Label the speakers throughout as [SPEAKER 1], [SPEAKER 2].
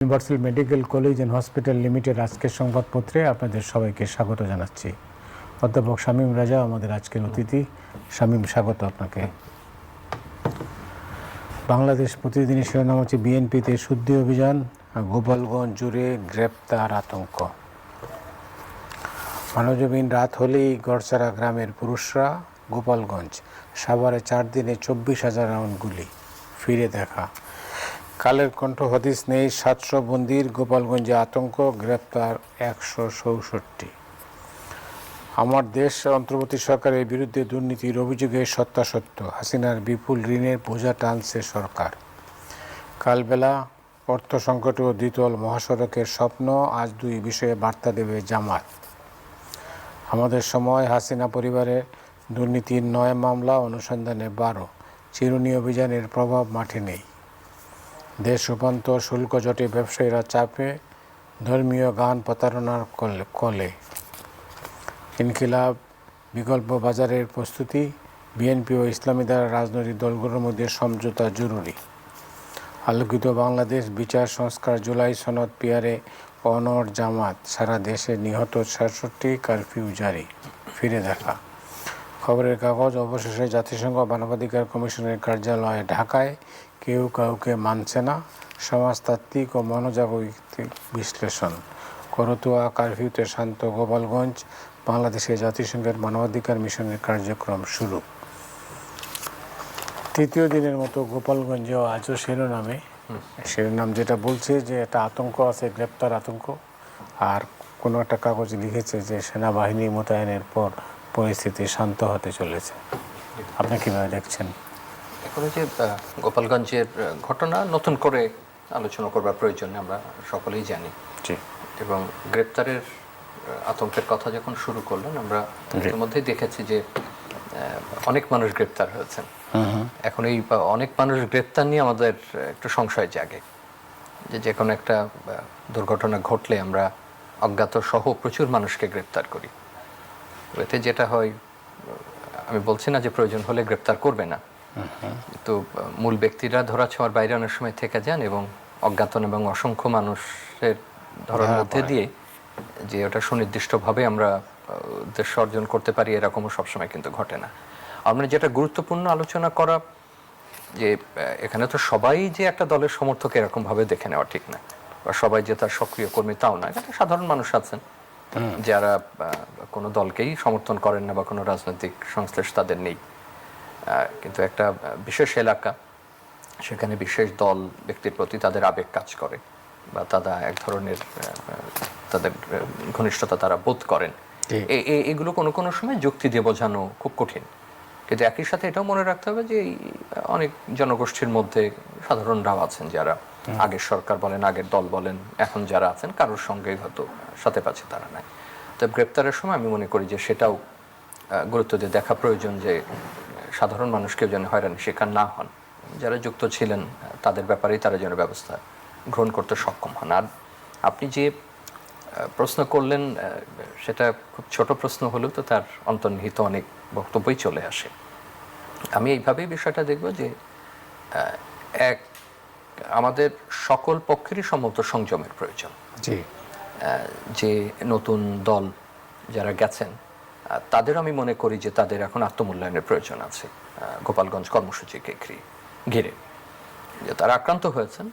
[SPEAKER 1] Universal medical college and hospital limited আজকের সংবাদপত্রে আপনাদের সবাইকে স্বাগত জানাচ্ছি। অধ্যাপক শামীম রাজা আমাদের আজকের অতিথি। শামীম, স্বাগত আপনাকে। বাংলাদেশ প্রতিদিনের শিরোনাম হচ্ছে বিএনপিতে শুদ্ধি অভিযান, গোপালগঞ্জ জুড়ে গ্রেপ্তার আতঙ্ক। মানবজমিন রাত হলেই গড়ছাড়া গ্রামের পুরুষরা গোপালগঞ্জ, সাভারে 4 দিনে 24,000 রাউন্ড গুলি, ফিরে দেখা। কালের কণ্ঠ হদিস নেই 700 বন্দির, গোপালগঞ্জে আতঙ্ক, গ্রেপ্তার 164। আমার দেশ অন্তর্বর্তী সরকারের বিরুদ্ধে দুর্নীতির অভিযোগে সত্যাসত্য, হাসিনার বিপুল ঋণের বোঝা টানছে সরকার। কালবেলা অর্থ সংকট ও দ্বিতল মহাসড়কের স্বপ্ন, আজ 2 বিষয়ে বার্তা দেবে জামাত। আমাদের সময় হাসিনা পরিবারের দুর্নীতির 9 মামলা, অনুসন্ধানে 12, চিরুনি অভিযানের প্রভাব মাঠে নেই। দেশ রূপান্তর, শুল্ক জটে ব্যবসায়ীরা চাপে, ধর্মীয় গান প্রতারণার কলে। ইনকিলাব বিকল্প বাজারের প্রস্তুতি, বিএনপি ও ইসলামী দ্বারা রাজনৈতিক দলগুলোর মধ্যে সমঝোতা জরুরি। আলোকিত বাংলাদেশ, বিচার সংস্কার, জুলাই সনদ পিয়ারে অনড় জামাত, সারা দেশে নিহত 66, কারফিউ জারি, ফিরে দেখা। খবরের কাগজ, অবশেষে জাতিসংঘ মানবাধিকার কমিশনের কার্যালয়ে ঢাকায়, কেউ কাউকে মানছে না, সমাজতাত্ত্বিক ও মনোজাগতিক বিশ্লেষণ। করতোয়া কারফিউতে শান্ত গোপালগঞ্জ, বাংলাদেশে জাতিসংঘের মানবাধিকার মিশনের কার্যক্রম শুরু। তৃতীয় দিনের মতো গোপালগঞ্জেও আজও শিরোনাম যেটা বলছে যে একটা আতঙ্ক আছে, গ্রেপ্তার আতঙ্ক। আর কোনো একটা কাগজ লিখেছে যে সেনাবাহিনী মোতায়েনের পর পরিস্থিতি শান্ত হতে চলেছে। আপনি কীভাবে দেখছেন?
[SPEAKER 2] এখন যে গোপালগঞ্জের ঘটনা নতুন করে আলোচনা করবার প্রয়োজন আমরা সকলেই জানি, এবং গ্রেপ্তারের আতঙ্কের কথা যখন শুরু করলেন, আমরা এর মধ্যেই দেখেছি যে অনেক মানুষ গ্রেপ্তার হয়েছেন। এখন এই অনেক মানুষ গ্রেপ্তার নিয়ে আমাদের একটু সংশয় জাগে যে কোনো একটা দুর্ঘটনা ঘটলে আমরা অজ্ঞাত সহ প্রচুর মানুষকে গ্রেপ্তার করি। এতে যেটা হয়, আমি বলছি না যে প্রয়োজন হলে গ্রেপ্তার করবে না, তো মূল ব্যক্তিরা ধরাছোঁয়ার বাইরে অনেক সময় থেকে যান এবং অজ্ঞাতন এবং অসংখ্য মানুষের ধরার মধ্যে দিয়ে যে ওটা সুনির্দিষ্টভাবে আমরা উদ্দেশ্য অর্জন করতে পারি, এরকমও সবসময় কিন্তু ঘটে না। আমরা যেটা গুরুত্বপূর্ণ আলোচনা করা, যে এখানে তো সবাই যে একটা দলের সমর্থক এরকমভাবে দেখে নেওয়া ঠিক না, বা সবাই যে তার সক্রিয় কর্মী তাও না। এখানে সাধারণ মানুষ আছেন যারা কোনো দলকেই সমর্থন করেন না বা কোনো রাজনৈতিক সংশ্লেষ তাদের নেই, কিন্তু একটা বিশেষ এলাকা, সেখানে বিশেষ দল ব্যক্তির প্রতি তাদের আবেগ কাজ করে বা তারা এক ধরনের তাদের ঘনিষ্ঠতা তারা বোধ করেন। এগুলো কোনো কোনো সময় যুক্তি দিয়ে বোঝানো খুব কঠিন, কিন্তু একই সাথে এটাও মনে রাখতে হবে যে অনেক জনগোষ্ঠীর মধ্যে সাধারণরাও আছেন যারা আগের সরকার বলেন, আগের দল বলেন, এখন যারা আছেন কারোর সঙ্গে হয়তো সাথে পাচ্ছে তারা নাই। তো গ্রেপ্তারের সময় আমি মনে করি যে সেটাও গুরুত্ব দিয়ে দেখা প্রয়োজন যে সাধারণ মানুষকে যেন হয়রানি শিকার না হন, যারা যুক্ত ছিলেন তাদের ব্যাপারেই তারা যেন ব্যবস্থা গ্রহণ করতে সক্ষম হন। আর আপনি যে প্রশ্ন করলেন সেটা খুব ছোট প্রশ্ন হলেও তো তার অন্তর্নিহিত অনেক বক্তব্যই চলে আসে। আমি এইভাবেই বিষয়টা দেখব যে আমাদের সকল পক্ষেরই সম্মত সংযমের প্রয়োজন। যে নতুন দল যারা গেছেন তাদের আমি মনে করি যে তাদের এখন আত্মমূল্যায়নের প্রয়োজন আছে। গোপালগঞ্জ কর্মসূচিকে ঘিরে যে তারা আক্রান্ত হয়েছেন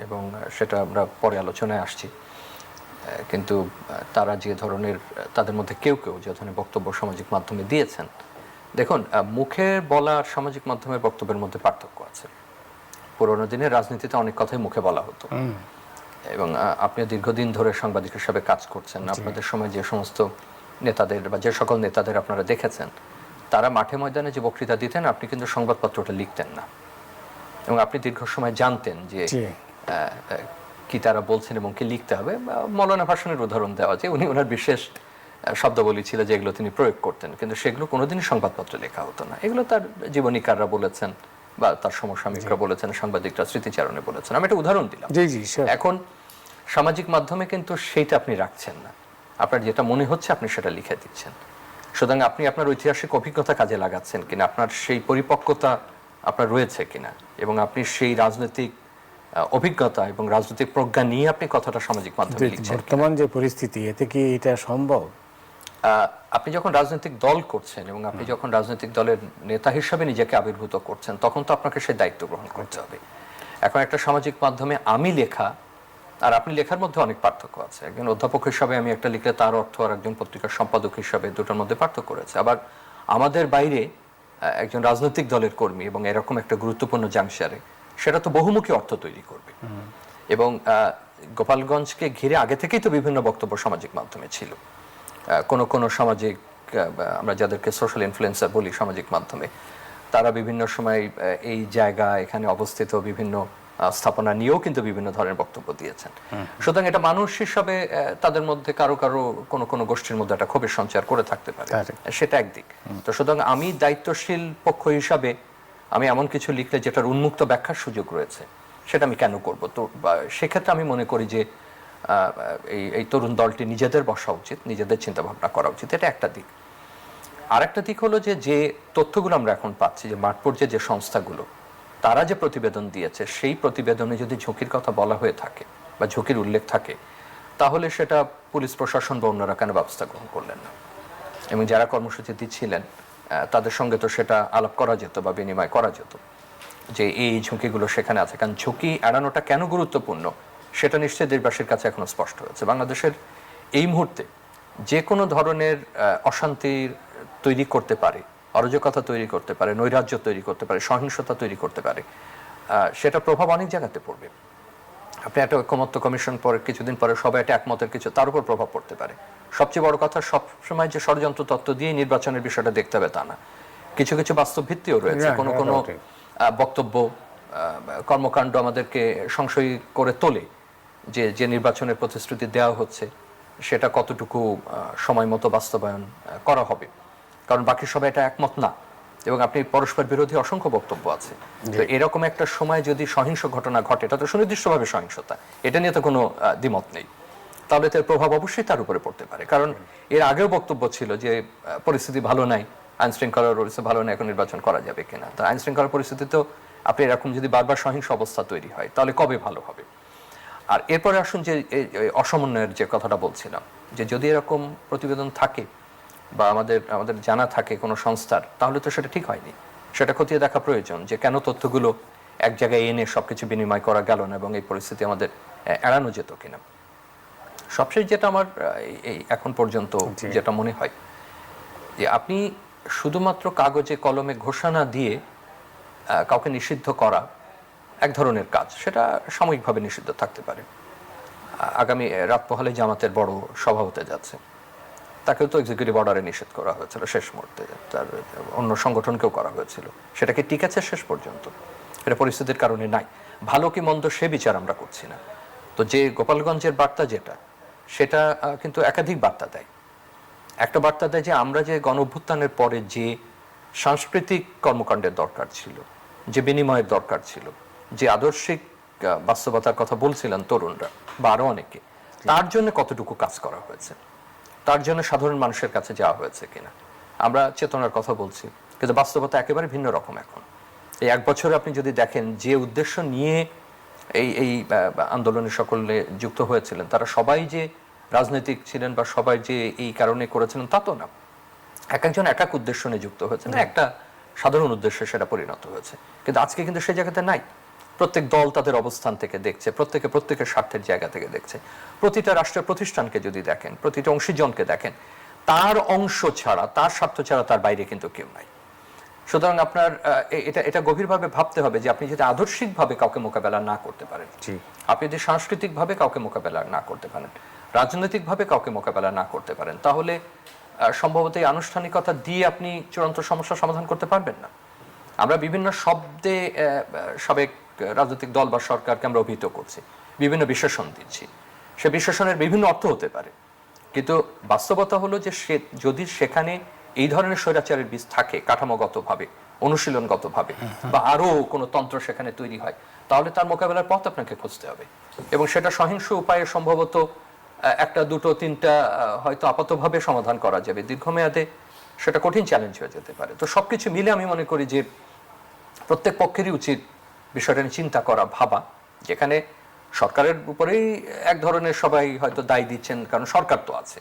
[SPEAKER 2] এবং সেটা আমরা পরে আলোচনায় আসছি, কিন্তু তারা যে ধরনের, তাদের মধ্যে কেউ কেউ যে ধরনের বক্তব্য সামাজিক মাধ্যমে দিয়েছেন, দেখুন মুখে বলা আর সামাজিক মাধ্যমের বক্তব্যের মধ্যে পার্থক্য আছে। পুরোনো দিনের রাজনীতিতে অনেক কথাই মুখে বলা হতো, এবং আপনি দীর্ঘদিন ধরে সাংবাদিক হিসাবে কাজ করছেন, আপনাদের সময় যে সমস্ত নেতাদের বা যে সকল নেতাদের আপনারা দেখেছেন তারা মাঠে ময়দানে যে বক্তৃতা দিতেন, আপনি কিন্তু সংবাদপত্রটা লিখতেন না, এবং আপনি দীর্ঘ সময় জানতেন যে কি তারা বলছেন এবং কি লিখতে হবে। মৌলানা ভাসানীর উদাহরণ দেওয়া, যে উনি ওনার বিশেষ শব্দাবলী ছিল যেগুলো তিনি প্রয়োগ করতেন, কিন্তু সেগুলো কোনোদিনই সংবাদপত্রে লেখা হতো না। এগুলো তার জীবনীকাররা বলেছেন বা তার সমসাময়িকরা বলেছেন, সাংবাদিকরা স্মৃতিচারণে বলেছেন। আমি একটা উদাহরণ দিলাম। এখন সামাজিক মাধ্যমে কিন্তু সেইটা আপনি রাখছেন না, আপনার যেটা মনে হচ্ছে আপনি সেটা লিখে দিচ্ছেন। সুতরাং আপনি আপনার ঐতিহাসিক অভিজ্ঞতা কাজে লাগাচ্ছেন কিনা, আপনার সেই পরিপক্কতা আপনার রয়েছে কিনা, এবং আপনি সেই রাজনৈতিক অভিজ্ঞতা এবং রাজনৈতিক প্রজ্ঞা নিয়ে আপনি কথাটা সামাজিক মাধ্যমে লিখছেন।
[SPEAKER 1] বর্তমান যে পরিস্থিতি, এতে কি এটা সম্ভব?
[SPEAKER 2] আপনি যখন রাজনৈতিক দল করছেন এবং আপনি যখন রাজনৈতিক দলের নেতা হিসাবে নিজেকে আবির্ভূত করছেন, তখন তো আপনাকে সেই দায়িত্ব গ্রহণ করতে হবে। এখন একটা সামাজিক মাধ্যমে আমি লেখা আর আপনি লেখার মধ্যে অনেক পার্থক্য আছে। একজন অধ্যাপক হিসাবে আমি একটা লিখলে তার অর্থ আর একজন পত্রিকার সম্পাদক হিসাবে দুটোর মধ্যে পার্থক্য রয়েছে। আবার আমাদের বাইরে একজন রাজনৈতিক দলের কর্মী এবং এরকম একটা গুরুত্বপূর্ণ জাংশনে সেটা তো বহুমুখী অর্থ তৈরি করবে। এবং গোপালগঞ্জকে ঘিরে আগে থেকেই তো বিভিন্ন বক্তব্য সামাজিক মাধ্যমে ছিল। কোন সামাজিক, আমরা যাদেরকে সোশ্যাল ইনফ্লুয়েন্সার বলি সামাজিক মাধ্যমে, তারা বিভিন্ন সময় এই জায়গা এখানে অবস্থিত বিভিন্ন স্থাপনা নিয়েও কিন্তু বিভিন্ন ধরনের বক্তব্য দিয়েছেন। সুতরাং এটা মানুষ হিসাবে তাদের মধ্যে কারো কোনো গোষ্ঠীর মধ্যে একটা ক্ষোভের সঞ্চার করে থাকতে পারে, সেটা একদিক। তো সুতরাং আমি দায়িত্বশীল পক্ষ হিসাবে আমি এমন কিছু লিখলে যেটার উন্মুক্ত ব্যাখ্যার সুযোগ রয়েছে, সেটা আমি কেন করব? তো সেক্ষেত্রে আমি মনে করি যে এই তরুণ দলটি নিজেদের বসা উচিত, নিজেদের চিন্তা ভাবনা করা উচিত, এটা একটা দিক। আর একটা দিক হলো যে তথ্যগুলো আমরা এখন পাচ্ছি, যে মাঠ পর্যায়ে যে সংস্থাগুলো তারা যে প্রতিবেদন দিয়েছে, সেই প্রতিবেদনে যদি ঝুঁকির কথা বলা হয়ে থাকে বা ঝুঁকির উল্লেখ থাকে, তাহলে সেটা পুলিশ প্রশাসন বা অন্যরা কেন ব্যবস্থা গ্রহণ করলেন না? এবং যারা কর্মসূচি দিচ্ছিলেন তাদের সঙ্গে তো সেটা আলাপ করা যেত বা বিনিময় করা যেত যে এই ঝুঁকিগুলো সেখানে আছে। কারণ ঝুঁকি এড়ানোটা কেন গুরুত্বপূর্ণ সেটা নিশ্চয়ই দেশবাসীর কাছে এখনো স্পষ্ট হয়েছে। বাংলাদেশের এই মুহূর্তে যে কোনো ধরনের অশান্তির তৈরি করতে পারে, অরাজকতা তৈরি করতে পারে, নৈরাজ্য তৈরি করতে পারে, সহিংসতা তৈরি করতে পারে, সেটা প্রভাব অনেক জায়গাতে পড়বে। আপনি একটা ঐকমত্য কমিশন পরে কিছুদিন পরে সবাই একটা একমতের কিছু, তার উপর প্রভাব পড়তে পারে। সবচেয়ে বড় কথা, সবসময় যে ষড়যন্ত্র তত্ত্ব দিয়ে নির্বাচনের বিষয়টা দেখতে হবে তা না, কিছু কিছু বাস্তব ভিত্তিও রয়েছে। কোনো বক্তব্য, কর্মকাণ্ড আমাদেরকে সংশয়ী করে তোলে যে নির্বাচনের প্রতিশ্রুতি দেওয়া হচ্ছে সেটা কতটুকু সময় মতো বাস্তবায়ন করা হবে, কারণ বাকি সবাই এটা একমত না এবং আপনি পরস্পর বিরোধী অসংখ্য বক্তব্য আছে। তো এরকম একটা সময় যদি সহিংস ঘটনা ঘটে, এটা তো সুনির্দিষ্টভাবে সহিংসতা, এটা নিয়ে তো কোনো দ্বিমত নেই, তাহলে তার প্রভাব অবশ্যই তার উপরে পড়তে পারে। কারণ এর আগেও বক্তব্য ছিল যে পরিস্থিতি ভালো নাই, আইন শৃঙ্খলার পরিস্থিতি ভালো নাই, এখন নির্বাচন করা যাবে কিনা। তো আইন শৃঙ্খলার পরিস্থিতি তো আপনি এরকম যদি বারবার সহিংস অবস্থা তৈরি হয়, তাহলে কবে ভালো হবে? আর এরপরে আসুন যে অসমন্বয়ের যে কথাটা বলছিলাম, যে যদি এরকম প্রতিবেদন থাকে বা আমাদের জানা থাকে কোনো সংস্থার, তাহলে তো সেটা ঠিক হয়নি, সেটা খতিয়ে দেখা প্রয়োজন যে কেন তথ্যগুলো এক জায়গায় এনে সবকিছু বিনিময় করা গেল না এবং এই পরিস্থিতি আমাদের এড়ানো যেত কিনা। সবশেষ যেটা আমার এই এখন পর্যন্ত যেটা মনে হয়, যে আপনি শুধুমাত্র কাগজে কলমে ঘোষণা দিয়ে কাউকে নিষিদ্ধ করা এক ধরনের কাজ, সেটা সাময়িকভাবে নিষিদ্ধ থাকতে পারে। আগামী রাত পোহালে জামাতের বড় সভা হতে যাচ্ছে, তাকেও তো এক্সিকিউটিভ অর্ডারে নিষেধ করা হয়েছিল শেষ মুহূর্তে, তার অন্য সংগঠনকেও করা হয়েছিল, সেটা কি ঠিক আছে শেষ পর্যন্ত? এটা পরিস্থিতির কারণে নাই। ভালো কি মন্দ সে বিচার আমরা করছি না। তো যে গোপালগঞ্জের বার্তা যেটা, সেটা কিন্তু একাধিক বার্তা দেয়। একটা বার্তা দেয় যে আমরা যে গণ অভ্যুত্থানের পরে যে সাংস্কৃতিক কর্মকাণ্ডের দরকার ছিল, যে বিনিময়ের দরকার ছিল, যে আদর্শিক বাস্তবতার কথা বলছিলেন তরুণরা বা আরো অনেকে, তার জন্য কতটুকু কাজ করা হয়েছে, তার জন্য সাধারণ মানুষের কাছে যাওয়া হয়েছে কিনা। আমরা চেতনার কথা বলছি, কিন্তু বাস্তবতা একেবারে ভিন্ন রকম। এখন এই এক বছরে আপনি যদি দেখেন যে উদ্দেশ্য নিয়ে এই আন্দোলনে সকলে যুক্ত হয়েছিলেন, তারা সবাই যে রাজনৈতিক ছিলেন বা সবাই যে এই কারণে করেছিলেন তা তো না। এক একজন এক এক উদ্দেশ্য নিয়ে যুক্ত হয়েছে, না একটা সাধারণ উদ্দেশ্যে সেটা পরিণত হয়েছে। কিন্তু আজকে কিন্তু সেই জায়গাতে নাই। প্রত্যেক দল তাদের অবস্থান থেকে দেখছে, প্রত্যেকের স্বার্থের জায়গা থেকে দেখছে। প্রতিটা রাষ্ট্রের প্রতিষ্ঠানকে যদি দেখেন, প্রতিটা অংশীজনকে দেখেন, তার অংশ ছাড়া, তার স্বার্থ ছাড়া তার বাইরে কিন্তু কেউ নাই। সুতরাং আপনার এটা গভীরভাবে ভাবতে হবে যে আপনি যদি আদর্শিকভাবে কাউকে মোকাবেলা না করতে পারেন, আপনি যদি সাংস্কৃতিকভাবে কাউকে মোকাবেলা না করতে পারেন, রাজনৈতিকভাবে কাউকে মোকাবেলা না করতে পারেন, তাহলে সম্ভবত এই আনুষ্ঠানিকতা দিয়ে আপনি চূড়ান্ত সমস্যার সমাধান করতে পারবেন না। আমরা বিভিন্ন শব্দে সাবেক রাজনৈতিক দল বা সরকারকে আমরা অভিহিত করছি, বিভিন্ন বিশেষণ দিচ্ছি, সে বিশেষণের বিভিন্ন অর্থ হতে পারে, কিন্তু বাস্তবতা হলো যে সে যদি সেখানে এই ধরনের স্বৈরাচারের বীজ থাকে কাঠামোগতভাবে, অনুশীলনগতভাবে, বা আরো কোনো তন্ত্র সেখানে তৈরি হয়, তাহলে তার মোকাবেলার পথ আপনাকে খুঁজতে হবে। এবং সেটা সহিংস উপায়ে সম্ভবত একটা, দুটো, তিনটা হয়তো আপাতভাবে সমাধান করা যাবে, দীর্ঘমেয়াদে সেটা কঠিন চ্যালেঞ্জ হয়ে যেতে পারে। তো সবকিছু মিলে আমি মনে করি যে প্রত্যেক পক্ষেরই উচিত বিষয়টা নিয়ে চিন্তা করা, ভাবা যেখানে সরকারের উপরেই এক ধরনের সবাই হয়তো দায় দিচ্ছেন, কারণ সরকার তো আছে,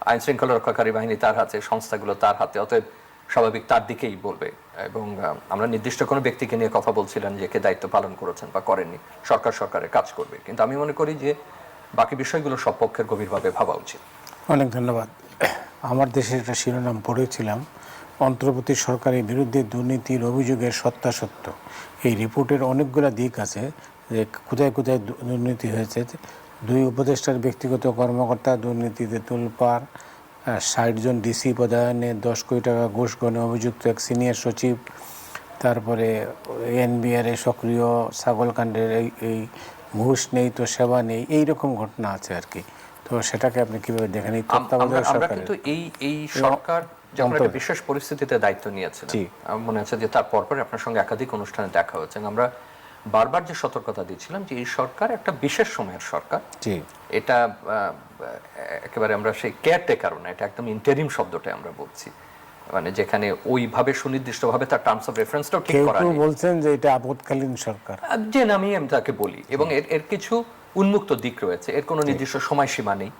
[SPEAKER 2] আইন শৃঙ্খলা রক্ষাকারী বাহিনী তার হাতে, সংস্থাগুলো তার হাতে, অতএব স্বাভাবিক তার দিকেই বলবে। এবং আমরা নির্দিষ্ট কোনো ব্যক্তিকে নিয়ে কথা বলছিলাম যে কে দায়িত্ব পালন করেছেন বা করেননি, সরকারের কাজ করবে। কিন্তু আমি মনে করি যে বাকি বিষয়গুলো সব পক্ষের গভীরভাবে ভাবা উচিত।
[SPEAKER 1] অনেক ধন্যবাদ। আমার দেশের একটা শিরোনাম পড়েছিলাম, অন্তর্বর্তী সরকারের বিরুদ্ধে দুর্নীতির অভিযোগের সত্যাসত্য। এই রিপোর্টের অনেকগুলো দিক আছে যে কোথায় কোথায় দুর্নীতি হয়েছে। 2 উপদেষ্টার ব্যক্তিগত কর্মকর্তা দুর্নীতিতে তোলপাড়, 60 জন ডিসি পদায়নে 10 কোটি টাকা ঘুষ গ্রহণে অভিযুক্ত এক সিনিয়র সচিব, তারপরে এনবিআর সক্রিয় ছাগলকাণ্ডের এই ঘুষ নেই তো সেবা নেই, এইরকম ঘটনা আছে আর কি। তো সেটাকে আপনি কিভাবে দেখেন এই তত্ত্বাবধায়ক
[SPEAKER 2] আমরা
[SPEAKER 1] সরকারের?
[SPEAKER 2] কিন্তু এই সরকার যখন একটা বিশেষ পরিস্থিতিতে দায়িত্ব নিয়েছিল, আমার মনে আছে যে তার পরপর আপনার সঙ্গে একাধিক অনুষ্ঠানে দেখা হয়েছে, আমরা বারবার যে সতর্কতা দিয়েছিলাম যে এই সরকার একটা বিশেষ সময়ের সরকার। এটা একেবারে আমরা সেই কেয়ারটেকারও না, এটা একদম ইন্টারিম শব্দটা আমরা বলছি, মানে যেখানে ওইভাবে সুনির্দিষ্টভাবে তার টার্মস অফ রেফারেন্সটাও ঠিক করা নেই।
[SPEAKER 1] বলছেন যে এটা আপদকালীন সরকার,
[SPEAKER 2] যে নামই আমি তাকে বলি, এবং এর কিছু উন্মুক্ত দিক রয়েছে, এর কোনো নির্দিষ্ট সময়সীমা নেই,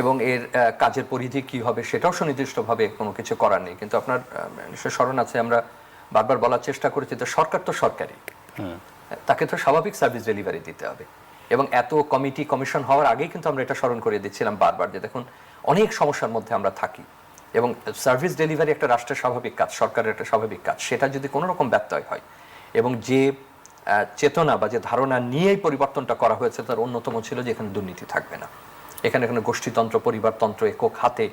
[SPEAKER 2] এবং এর কাজের পরিধি কি হবে সেটাও সুনির্দিষ্টভাবে কোনো কিছু করার নেই। কিন্তু আপনার নিশ্চয় স্মরণ আছে, আমরা বারবার বলার চেষ্টা করেছি যে সরকার তো সরকারি, তাকে তো স্বাভাবিক সার্ভিস ডেলিভারি দিতে হবে। এবং এত কমিটি কমিশন হওয়ার আগেই কিন্তু আমরা এটা স্মরণ করে দিচ্ছিলাম বারবার যে দেখুন অনেক সমস্যার মধ্যে আমরা থাকি, এবং সার্ভিস ডেলিভারি একটা রাষ্ট্রের স্বাভাবিক কাজ, সরকারের একটা স্বাভাবিক কাজ, সেটা যদি কোনো রকম ব্যত্যয় হয়, এবং যে চেতনা বা যে ধারণা নিয়েই পরিবর্তনটা করা হয়েছে তার অন্যতম ছিল যে এখানে দুর্নীতি থাকবে না, এখানে গোষ্ঠীতন্ত্র, পরিবারতন্ত্র, একক হাতে